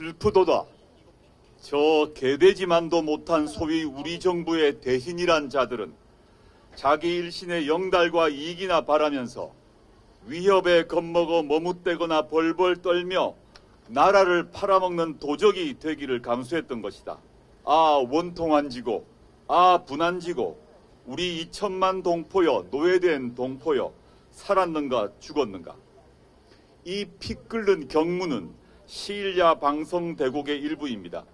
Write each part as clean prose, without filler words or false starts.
슬프도다. 저 개되지만도 못한 소위 우리 정부의 대신이란 자들은 자기 일신의 영달과 이익이나 바라면서 위협에 겁먹어 머뭇대거나 벌벌 떨며 나라를 팔아먹는 도적이 되기를 감수했던 것이다. 아 원통한 지고, 아 분한 지고, 우리 2천만 동포여, 노예된 동포여, 살았는가 죽었는가. 이 피 끓는 경무는 시일야 방성대곡의 일부입니다.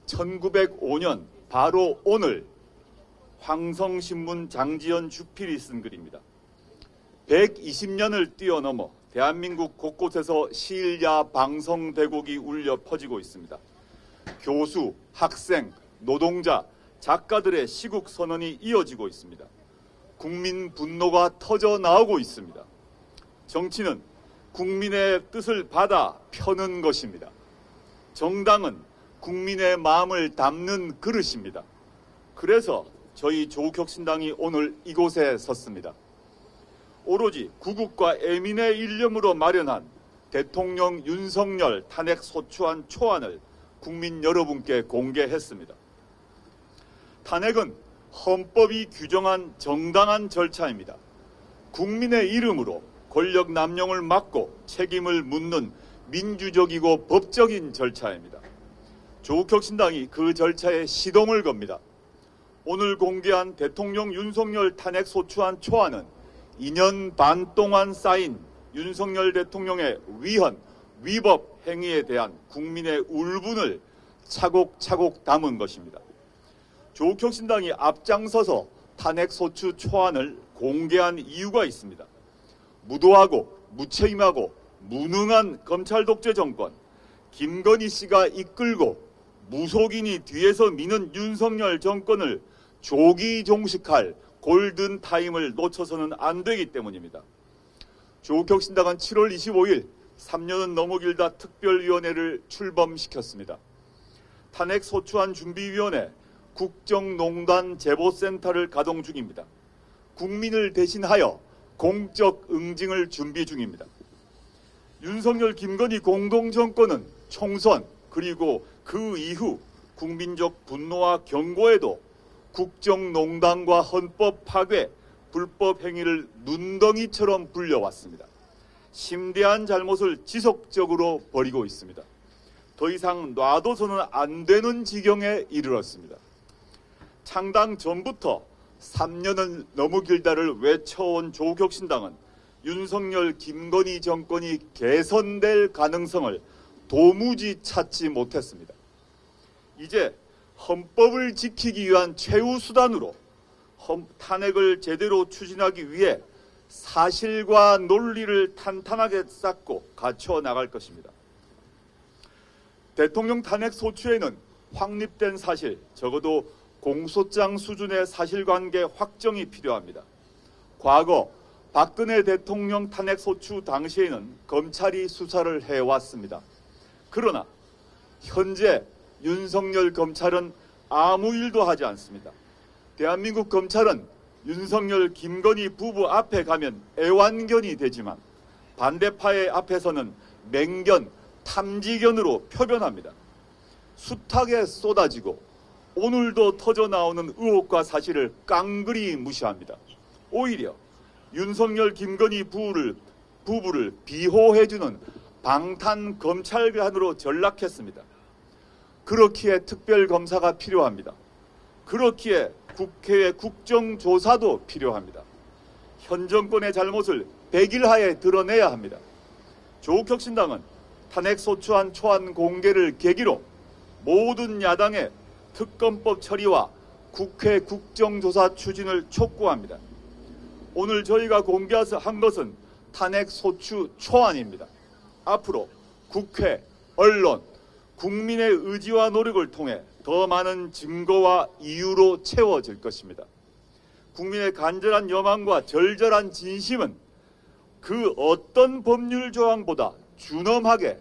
1905년 바로 오늘 황성신문 장지연 주필이 쓴 글입니다. 120년을 뛰어넘어 대한민국 곳곳에서 시일야 방성대곡이 울려 퍼지고 있습니다. 교수, 학생, 노동자, 작가들의 시국 선언이 이어지고 있습니다. 국민 분노가 터져 나오고 있습니다. 정치는 국민의 뜻을 받아 펴는 것입니다. 정당은 국민의 마음을 담는 그릇입니다. 그래서 저희 조국혁신당이 오늘 이곳에 섰습니다. 오로지 구국과 애민의 일념으로 마련한 대통령 윤석열 탄핵 소추안 초안을 국민 여러분께 공개했습니다. 탄핵은 헌법이 규정한 정당한 절차입니다. 국민의 이름으로 권력 남용을 막고 책임을 묻는 민주적이고 법적인 절차입니다. 조국혁신당이 그 절차에 시동을 겁니다. 오늘 공개한 대통령 윤석열 탄핵 소추안 초안은 2년 반 동안 쌓인 윤석열 대통령의 위헌, 위법 행위에 대한 국민의 울분을 차곡차곡 담은 것입니다. 조국혁신당이 앞장서서 탄핵 소추 초안을 공개한 이유가 있습니다. 무도하고 무책임하고 무능한 검찰 독재 정권, 김건희 씨가 이끌고 무속인이 뒤에서 미는 윤석열 정권을 조기 종식할 골든타임을 놓쳐서는 안 되기 때문입니다. 조국혁신당은 7월 25일 3년은 너무 길다 특별위원회를 출범시켰습니다. 탄핵소추안 준비위원회 국정농단 제보센터를 가동 중입니다. 국민을 대신하여 공적 응징을 준비 중입니다. 윤석열 김건희 공동정권은 총선 그리고 그 이후 국민적 분노와 경고에도 국정농단과 헌법 파괴, 불법 행위를 눈덩이처럼 불려왔습니다. 심대한 잘못을 지속적으로 벌이고 있습니다. 더 이상 놔둬서는 안 되는 지경에 이르렀습니다. 창당 전부터 3년은 너무 길다를 외쳐온 조국혁신당은 윤석열 김건희 정권이 개선될 가능성을 도무지 찾지 못했습니다. 이제 헌법을 지키기 위한 최후 수단으로 탄핵을 제대로 추진하기 위해 사실과 논리를 탄탄하게 쌓고 갖춰 나갈 것입니다. 대통령 탄핵 소추에는 확립된 사실, 적어도 공소장 수준의 사실관계 확정이 필요합니다. 과거 박근혜 대통령 탄핵 소추 당시에는 검찰이 수사를 해왔습니다. 그러나 현재 윤석열 검찰은 아무 일도 하지 않습니다. 대한민국 검찰은 윤석열 김건희 부부 앞에 가면 애완견이 되지만 반대파의 앞에서는 맹견, 탐지견으로 표변합니다. 숱하게 쏟아지고 오늘도 터져나오는 의혹과 사실을 깡그리 무시합니다. 오히려 윤석열 김건희 부부를 비호해주는 방탄 검찰관으로 전락했습니다. 그렇기에 특별검사가 필요합니다. 그렇기에 국회의 국정조사도 필요합니다. 현 정권의 잘못을 백일하에 드러내야 합니다. 조국혁신당은 탄핵소추안 초안 공개를 계기로 모든 야당의 특검법 처리와 국회 국정조사 추진을 촉구합니다. 오늘 저희가 공개한 것은 탄핵소추 초안입니다. 앞으로 국회, 언론, 국민의 의지와 노력을 통해 더 많은 증거와 이유로 채워질 것입니다. 국민의 간절한 여망과 절절한 진심은 그 어떤 법률 조항보다 준엄하게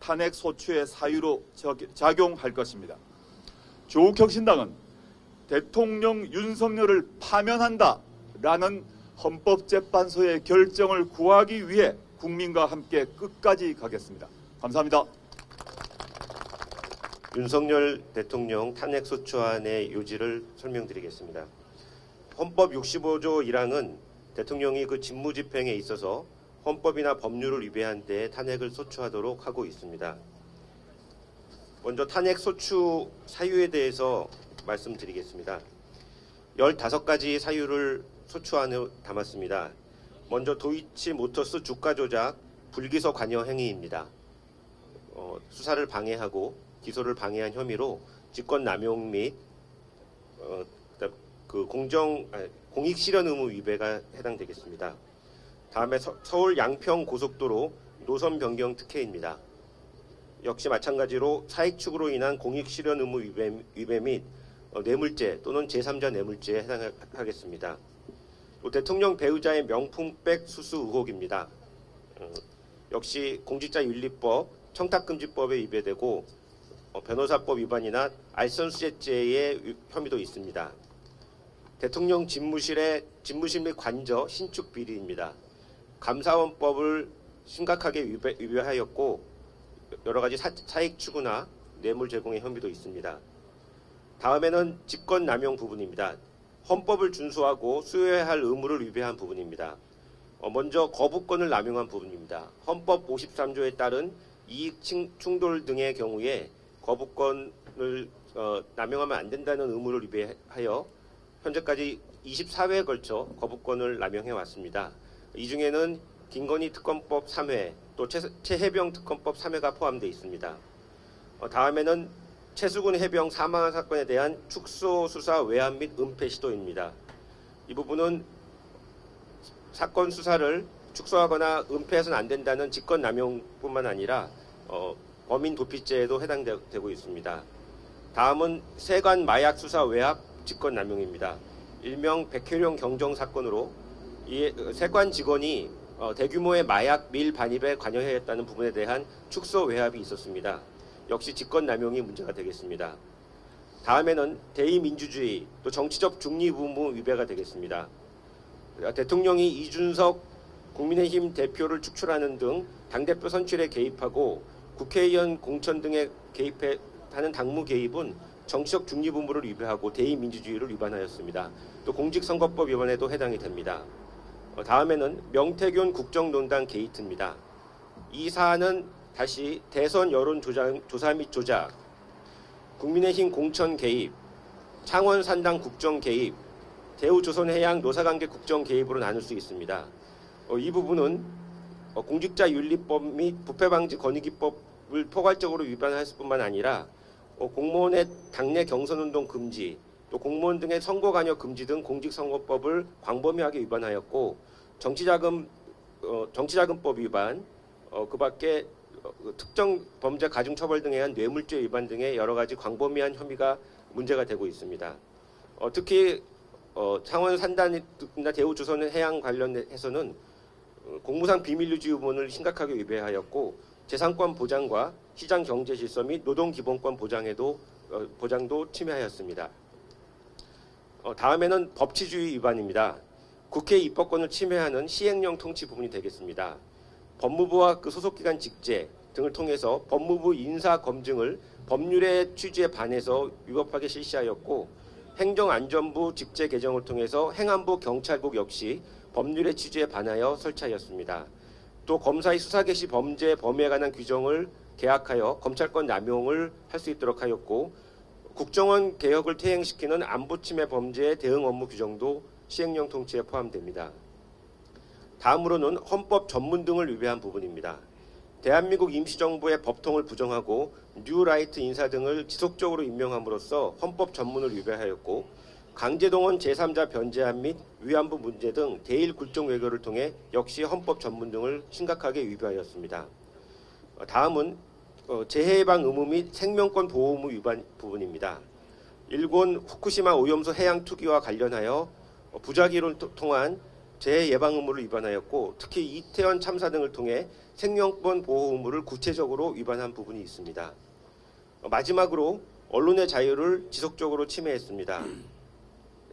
탄핵 소추의 사유로 작용할 것입니다. 조국혁신당은 대통령 윤석열을 파면한다라는 헌법재판소의 결정을 구하기 위해 국민과 함께 끝까지 가겠습니다. 감사합니다. 윤석열 대통령 탄핵소추안의 요지를 설명드리겠습니다. 헌법 65조 1항은 대통령이 그 직무집행에 있어서 헌법이나 법률을 위배한 데 탄핵을 소추하도록 하고 있습니다. 먼저 탄핵 소추 사유에 대해서 말씀드리겠습니다. 15가지 사유를 소추안에 담았습니다. 먼저 도이치모터스 주가 조작, 불기소 관여 행위입니다. 수사를 방해하고 기소를 방해한 혐의로 직권 남용 및 공익 실현 의무 위배가 해당되겠습니다. 다음에 서울 양평 고속도로 노선 변경 특혜입니다. 역시 마찬가지로 사익 추구로 인한 공익 실현 의무 위배 및 뇌물죄 또는 제3자 뇌물죄에 해당하겠습니다. 또 대통령 배우자의 명품백 수수 의혹입니다. 역시 공직자윤리법, 청탁금지법에 위배되고 변호사법 위반이나 알선수재죄의 혐의도 있습니다. 대통령 집무실 및 관저 신축 비리입니다. 감사원법을 심각하게 위배하였고 여러 가지 사익 추구나 뇌물 제공의 혐의도 있습니다. 다음에는 직권 남용 부분입니다. 헌법을 준수하고 수여해야 할 의무를 위배한 부분입니다. 먼저 거부권을 남용한 부분입니다. 헌법 53조에 따른 이익 충돌 등의 경우에 거부권을 남용하면 안 된다는 의무를 위배하여 현재까지 24회에 걸쳐 거부권을 남용해 왔습니다. 이 중에는 김건희 특검법 3회, 또 최해병 특검법 3회가 포함되어 있습니다. 다음에는 최수근 해병 사망한 사건에 대한 축소 수사 외압 및 은폐 시도입니다. 이 부분은 사건 수사를 축소하거나 은폐해서는 안 된다는 직권남용뿐만 아니라 범인 도피죄에도 해당되고 있습니다. 다음은 세관 마약 수사 외압 직권남용입니다. 일명 백혜령 경정 사건으로 이 세관 직원이 대규모의 마약 밀 반입에 관여했다는 부분에 대한 축소 외압이 있었습니다. 역시 직권남용이 문제가 되겠습니다. 다음에는 대의민주주의 또 정치적 중립 의무 위배가 되겠습니다. 대통령이 이준석 국민의힘 대표를 축출하는 등 당대표 선출에 개입하고 국회의원 공천 등에 개입하는 당무 개입은 정치적 중립 의무를 위배하고 대의민주주의를 위반하였습니다. 또 공직선거법 위반에도 해당이 됩니다. 다음에는 명태균 국정농단 게이트입니다. 이 사안은 다시 대선 여론 조사 및 조작, 국민의힘 공천 개입, 창원 산당 국정 개입, 대우조선해양 노사관계 국정 개입으로 나눌 수 있습니다. 이 부분은 공직자윤리법 및 부패방지 권익위법을 포괄적으로 위반했을 뿐만 아니라 공무원의 당내 경선운동 금지, 또 공무원 등의 선거 관여 금지 등 공직선거법을 광범위하게 위반하였고 정치자금법 위반, 그밖에 특정 범죄 가중처벌 등에 의한 뇌물죄 위반 등의 여러 가지 광범위한 혐의가 문제가 되고 있습니다. 특히 창원 산단이나 대우조선해양 관련해서는 공무상 비밀유지 의무를 심각하게 위배하였고 재산권 보장과 시장 경제 질서 및 노동 기본권 보장도 침해하였습니다. 다음에는 법치주의 위반입니다. 국회 입법권을 침해하는 시행령 통치 부분이 되겠습니다. 법무부와 그 소속기관 직제 등을 통해서 법무부 인사 검증을 법률의 취지에 반해서 위법하게 실시하였고 행정안전부 직제 개정을 통해서 행안부 경찰국 역시 법률의 취지에 반하여 설치하였습니다. 또 검사의 수사 개시 범죄 범위에 관한 규정을 개약하여 검찰권 남용을 할 수 있도록 하였고 국정원 개혁을 퇴행시키는 안보 침해 범죄의 대응 업무 규정도 시행령 통치에 포함됩니다. 다음으로는 헌법 전문 등을 위배한 부분입니다. 대한민국 임시정부의 법통을 부정하고 뉴라이트 인사 등을 지속적으로 임명함으로써 헌법 전문을 위배하였고 강제동원 제3자 변제한 및 위안부 문제 등 대일 굴종 외교를 통해 역시 헌법 전문 등을 심각하게 위배하였습니다. 다음은 재해 예방 의무 및 생명권 보호 의무 위반 부분입니다. 일본 후쿠시마 오염수 해양 투기와 관련하여 부작위를 통한 재해 예방 의무를 위반하였고 특히 이태원 참사 등을 통해 생명권 보호 의무를 구체적으로 위반한 부분이 있습니다. 마지막으로 언론의 자유를 지속적으로 침해했습니다.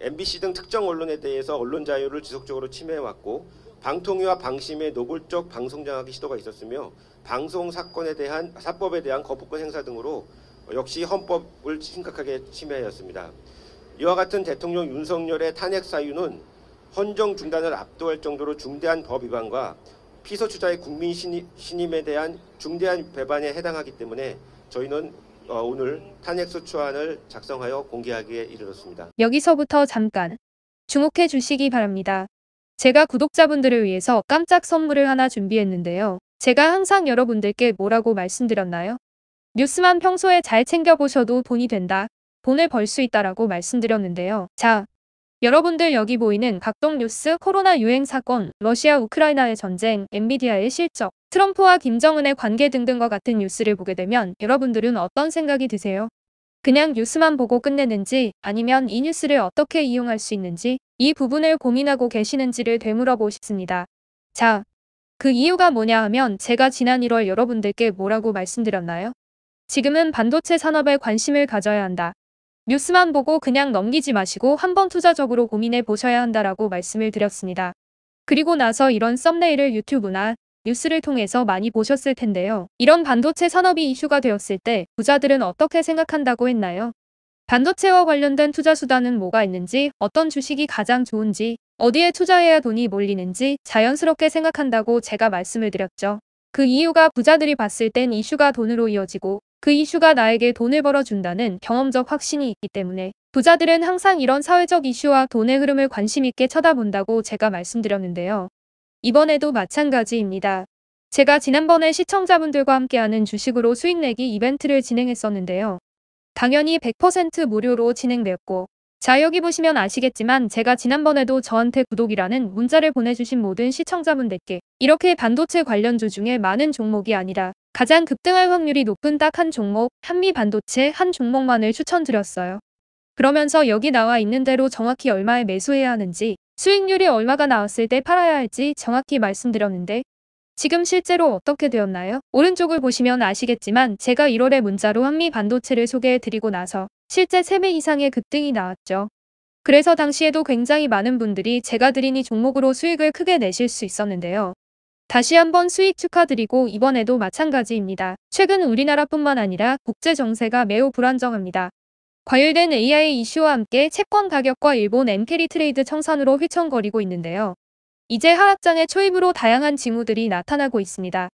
MBC 등 특정 언론에 대해서 언론 자유를 지속적으로 침해해왔고 방통위와 방심의 노골적 방송 장악의 시도가 있었으며 방송 사건에 대한 사법에 대한 거부권 행사 등으로 역시 헌법을 심각하게 침해하였습니다. 이와 같은 대통령 윤석열의 탄핵 사유는 헌정 중단을 압도할 정도로 중대한 법 위반과 피서추자의 국민 신임에 대한 중대한 배반에 해당하기 때문에 저희는 오늘 탄핵소추안을 작성하여 공개하기에 이르렀습니다. 여기서부터 잠깐 주목해 주시기 바랍니다. 제가 구독자분들을 위해서 깜짝 선물을 하나 준비했는데요. 제가 항상 여러분들께 뭐라고 말씀드렸나요? 뉴스만 평소에 잘 챙겨보셔도 돈이 된다. 돈을 벌 수 있다라고 말씀드렸는데요. 자, 여러분들 여기 보이는 각종 뉴스, 코로나 유행 사건, 러시아 우크라이나의 전쟁, 엔비디아의 실적, 트럼프와 김정은의 관계 등등과 같은 뉴스를 보게 되면 여러분들은 어떤 생각이 드세요? 그냥 뉴스만 보고 끝내는지 아니면 이 뉴스를 어떻게 이용할 수 있는지 이 부분을 고민하고 계시는지를 되물어보고 싶습니다. 자, 그 이유가 뭐냐 하면 제가 지난 1월 여러분들께 뭐라고 말씀드렸나요? 지금은 반도체 산업에 관심을 가져야 한다. 뉴스만 보고 그냥 넘기지 마시고 한번 투자적으로 고민해 보셔야 한다라고 말씀을 드렸습니다. 그리고 나서 이런 썸네일을 유튜브나 뉴스를 통해서 많이 보셨을 텐데요. 이런 반도체 산업이 이슈가 되었을 때 부자들은 어떻게 생각한다고 했나요? 반도체와 관련된 투자 수단은 뭐가 있는지, 어떤 주식이 가장 좋은지, 어디에 투자해야 돈이 몰리는지 자연스럽게 생각한다고 제가 말씀을 드렸죠. 그 이유가 부자들이 봤을 땐 이슈가 돈으로 이어지고 그 이슈가 나에게 돈을 벌어준다는 경험적 확신이 있기 때문에 부자들은 항상 이런 사회적 이슈와 돈의 흐름을 관심 있게 쳐다본다고 제가 말씀드렸는데요. 이번에도 마찬가지입니다. 제가 지난번에 시청자분들과 함께하는 주식으로 수익 내기 이벤트를 진행했었는데요. 당연히 100% 무료로 진행되었고 자 여기 보시면 아시겠지만 제가 지난번에도 저한테 구독이라는 문자를 보내주신 모든 시청자분들께 이렇게 반도체 관련주 중에 많은 종목이 아니라 가장 급등할 확률이 높은 딱 한 종목, 한미반도체 한 종목만을 추천드렸어요. 그러면서 여기 나와 있는 대로 정확히 얼마에 매수해야 하는지, 수익률이 얼마가 나왔을 때 팔아야 할지 정확히 말씀드렸는데 지금 실제로 어떻게 되었나요? 오른쪽을 보시면 아시겠지만 제가 1월에 문자로 한미반도체를 소개해드리고 나서 실제 3배 이상의 급등이 나왔죠. 그래서 당시에도 굉장히 많은 분들이 제가 드린 이 종목으로 수익을 크게 내실 수 있었는데요. 다시 한번 수익 축하드리고 이번에도 마찬가지입니다. 최근 우리나라뿐만 아니라 국제 정세가 매우 불안정합니다. 과열된 AI 이슈와 함께 채권 가격과 일본 엔캐리 트레이드 청산으로 휘청거리고 있는데요. 이제 하락장의 초입으로 다양한 징후들이 나타나고 있습니다.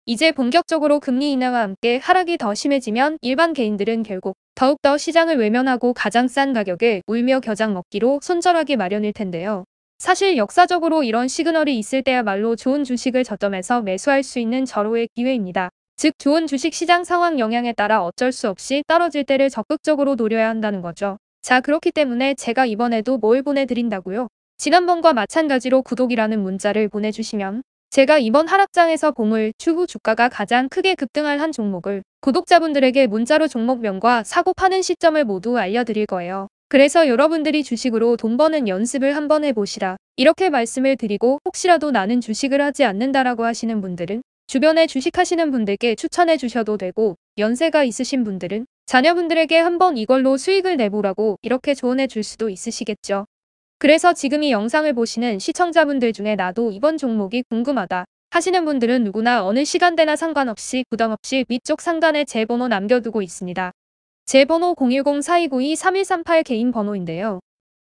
이제 본격적으로 금리 인하와 함께 하락이 더 심해지면 일반 개인들은 결국 더욱더 시장을 외면하고 가장 싼 가격에 울며 겨장 먹기로 손절하기 마련일 텐데요. 사실 역사적으로 이런 시그널이 있을 때야말로 좋은 주식을 저점에서 매수할 수 있는 절호의 기회입니다. 즉 좋은 주식 시장 상황 영향에 따라 어쩔 수 없이 떨어질 때를 적극적으로 노려야 한다는 거죠. 자 그렇기 때문에 제가 이번에도 뭘 보내드린다고요? 지난번과 마찬가지로 구독이라는 문자를 보내주시면 제가 이번 하락장에서 보물, 추후 주가가 가장 크게 급등할 한 종목을 구독자분들에게 문자로 종목명과 사고 파는 시점을 모두 알려드릴 거예요. 그래서 여러분들이 주식으로 돈 버는 연습을 한번 해보시라. 이렇게 말씀을 드리고 혹시라도 나는 주식을 하지 않는다라고 하시는 분들은 주변에 주식하시는 분들께 추천해 주셔도 되고 연세가 있으신 분들은 자녀분들에게 한번 이걸로 수익을 내보라고 이렇게 조언해 줄 수도 있으시겠죠. 그래서 지금 이 영상을 보시는 시청자분들 중에 나도 이번 종목이 궁금하다 하시는 분들은 누구나 어느 시간대나 상관없이 부담없이 위쪽 상단에 제 번호 남겨두고 있습니다. 제 번호 010-4292-3138 개인 번호인데요.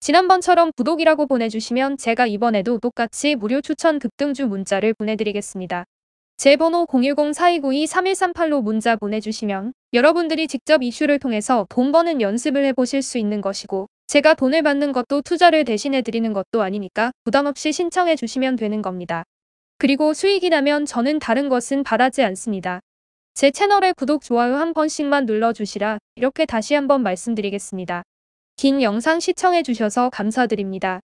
지난번처럼 구독이라고 보내주시면 제가 이번에도 똑같이 무료 추천 급등주 문자를 보내드리겠습니다. 제 번호 010-4292-3138로 문자 보내주시면 여러분들이 직접 이슈를 통해서 돈 버는 연습을 해보실 수 있는 것이고 제가 돈을 받는 것도 투자를 대신해 드리는 것도 아니니까 부담없이 신청해 주시면 되는 겁니다. 그리고 수익이 나면 저는 다른 것은 바라지 않습니다. 제 채널에 구독, 좋아요 한 번씩만 눌러주시라 이렇게 다시 한번 말씀드리겠습니다. 긴 영상 시청해 주셔서 감사드립니다.